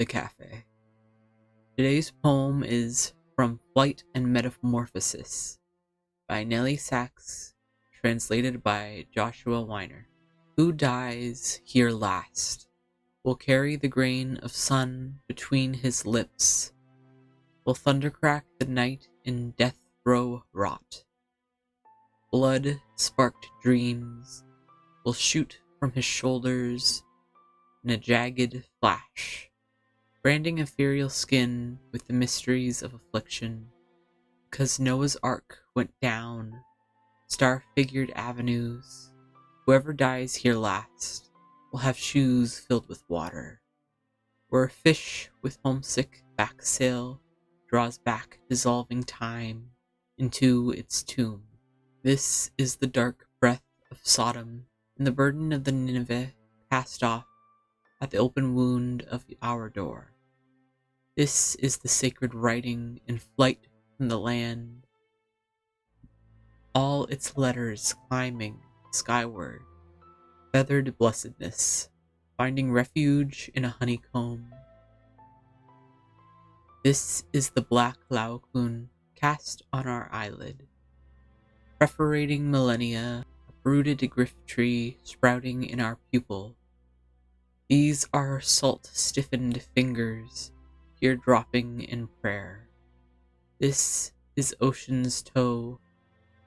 cafe. Today's poem is From Flight and Metamorphosis by Nellie Sachs, translated by Joshua Weiner. Who dies here last will carry the grain of sun between his lips, will thundercrack the night in death row rot. Blood-sparked dreams will shoot from his shoulders in a jagged flash, branding ethereal skin with the mysteries of affliction. Because Noah's Ark went down star-figured avenues, whoever dies here last will have shoes filled with water, where a fish with homesick back sail draws back dissolving time into its tomb. This is the dark breath of Sodom, and the burden of the Nineveh cast off at the open wound of our door. This is the sacred writing in flight from the land, all its letters climbing skyward, feathered blessedness, finding refuge in a honeycomb. This is the black laocoon cast on our eyelid, perforating millennia, a brooded griff tree sprouting in our pupil. These are salt-stiffened fingers, tear-dropping in prayer. This is ocean's toe,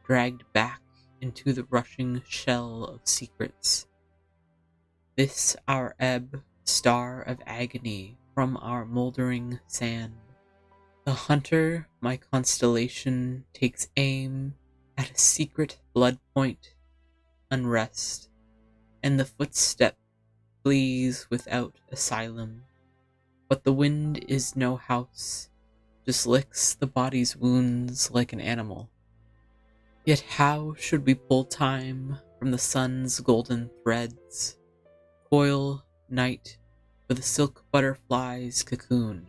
dragged back into the rushing shell of secrets. This our ebb, star of agony from our moldering sand. The hunter, my constellation, takes aim at a secret blood point, unrest, and the footstep flees without asylum. But the wind is no house, just licks the body's wounds like an animal. Yet how should we pull time from the sun's golden threads, coil night for the silk butterfly's cocoon?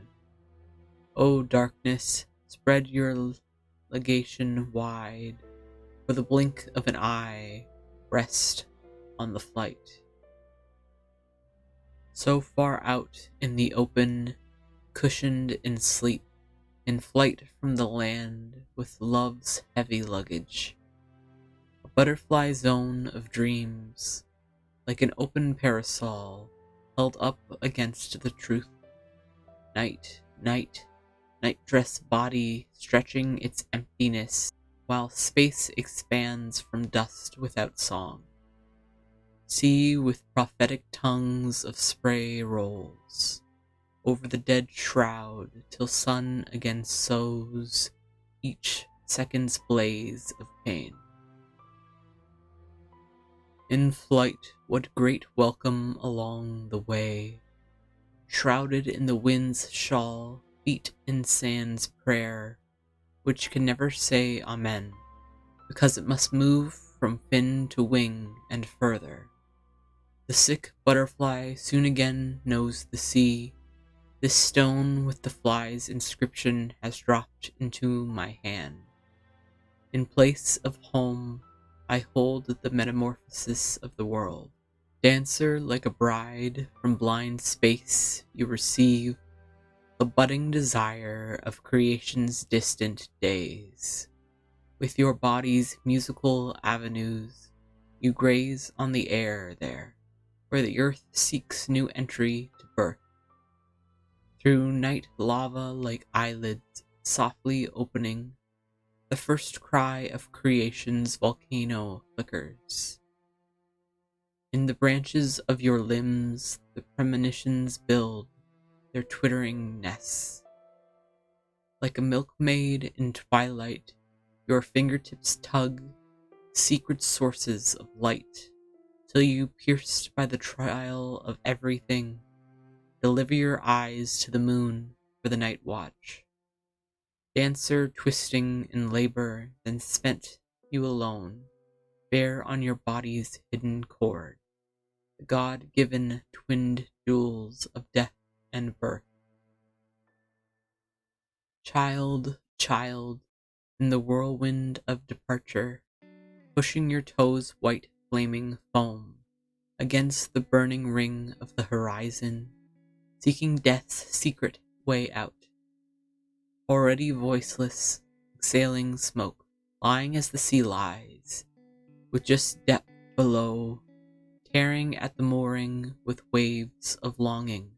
O darkness, spread your legation wide, for the blink of an eye, rest on the flight. So far out in the open, cushioned in sleep, in flight from the land with love's heavy luggage. A butterfly zone of dreams, like an open parasol held up against the truth. Night, night-dress body stretching its emptiness, while space expands from dust without song. Sea with prophetic tongues of spray rolls over the dead shroud till sun again sows each second's blaze of pain. In flight, what great welcome along the way, shrouded in the wind's shawl, feet in sand's prayer, which can never say amen, because it must move from fin to wing and further. The sick butterfly soon again knows the sea. This stone with the fly's inscription has dropped into my hand. In place of home, I hold the metamorphosis of the world. Dancer like a bride from blind space, you receive the budding desire of creation's distant days. With your body's musical avenues, you graze on the air there, where the earth seeks new entry to birth. Through night lava like eyelids softly opening, the first cry of creation's volcano flickers. In the branches of your limbs, the premonitions build their twittering nests. Like a milkmaid in twilight, your fingertips tug secret sources of light, till you, pierced by the trial of everything, deliver your eyes to the moon for the night watch. Dancer twisting in labor, then spent you alone, bear on your body's hidden cord, the God-given twinned jewels of death and birth. Child, child, in the whirlwind of departure, pushing your toes' white flaming foam against the burning ring of the horizon, seeking death's secret way out. Already voiceless, exhaling smoke, lying as the sea lies, with just depth below, tearing at the mooring with waves of longing.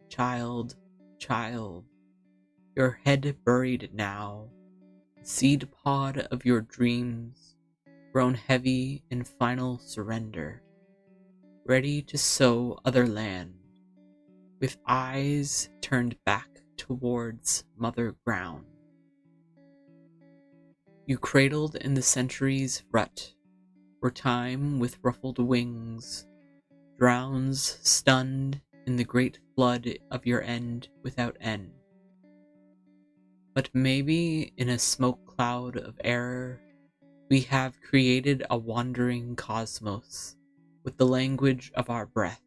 Child, child, your head buried now, seed pod of your dreams, grown heavy in final surrender, ready to sow other land, with eyes turned back towards mother ground. You cradled in the centuries' rut, where time with ruffled wings drowns stunned in the great flood of your end without end. But maybe in a smoke cloud of error, we have created a wandering cosmos with the language of our breath.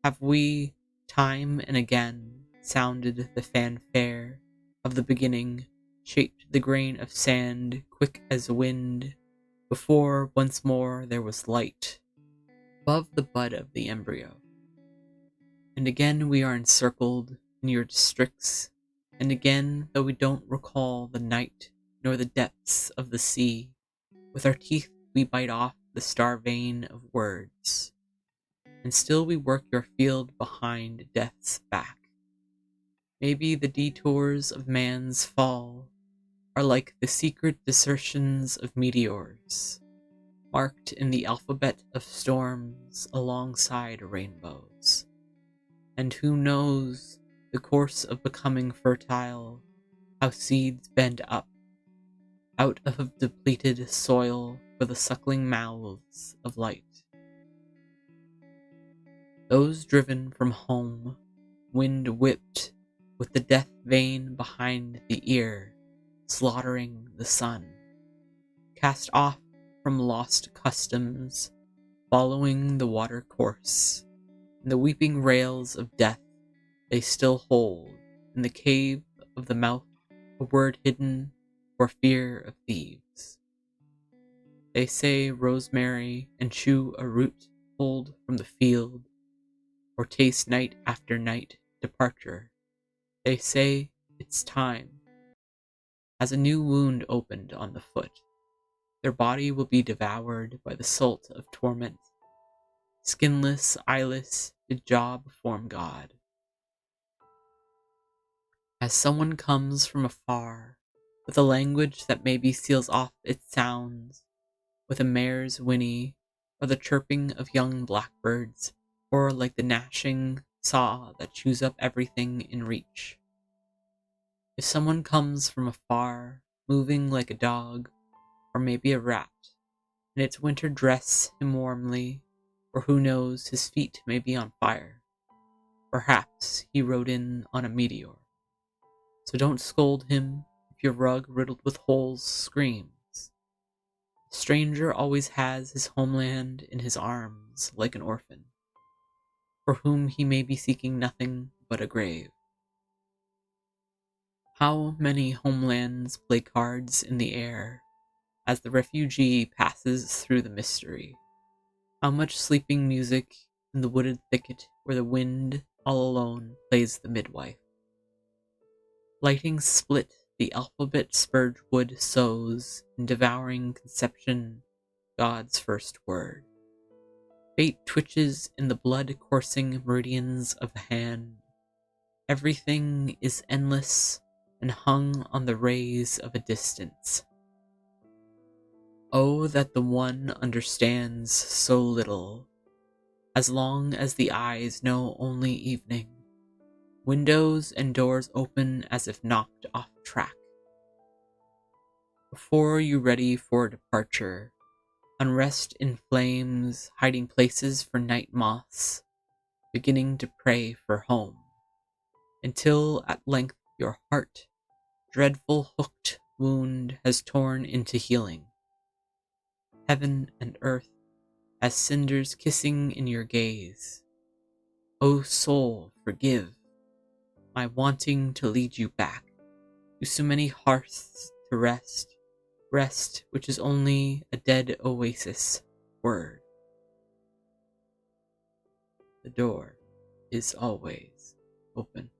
Have we, time and again, sounded the fanfare of the beginning, shaped the grain of sand quick as wind, before once more there was light above the bud of the embryo? And again we are encircled in your districts, and again, though we don't recall the night nor the depths of the sea, with our teeth we bite off the star vein of words, and still we work your field behind death's back. Maybe the detours of man's fall are like the secret desertions of meteors, marked in the alphabet of storms alongside rainbows. And who knows the course of becoming fertile, how seeds bend up out of depleted soil for the suckling mouths of light. Those driven from home, wind whipped with the death vein behind the ear, slaughtering the sun, cast off from lost customs, following the water course, and the weeping rails of death they still hold in the cave of the mouth, a word hidden for fear of thieves. They say rosemary and chew a root pulled from the field, or taste night after night departure. They say it's time. As a new wound opened on the foot, their body will be devoured by the salt of torment. Skinless, eyeless, did job form God. As someone comes from afar, with a language that maybe seals off its sounds, with a mare's whinny, or the chirping of young blackbirds, or like the gnashing saw that chews up everything in reach. If someone comes from afar, moving like a dog, or maybe a rat, and its winter dress him warmly, or who knows, his feet may be on fire. Perhaps he rode in on a meteor. So don't scold him if your rug riddled with holes screams. The stranger always has his homeland in his arms like an orphan, for whom he may be seeking nothing but a grave. How many homelands play cards in the air as the refugee passes through the mystery? How much sleeping music in the wooded thicket where the wind, all alone, plays the midwife? Lighting split the alphabet spurge wood sows in devouring conception God's first word. Fate twitches in the blood-coursing meridians of the hand. Everything is endless and hung on the rays of a distance. Oh, that the one understands so little, as long as the eyes know only evening. Windows and doors open as if knocked off track. Before you ready for departure, unrest in flames, hiding places for night moths, beginning to pray for home, until at length your heart, dreadful hooked wound has torn into healing. Heaven and earth as cinders kissing in your gaze. O soul, forgive my wanting to lead you back to so many hearths to rest, rest which is only a dead oasis word. The door is always open.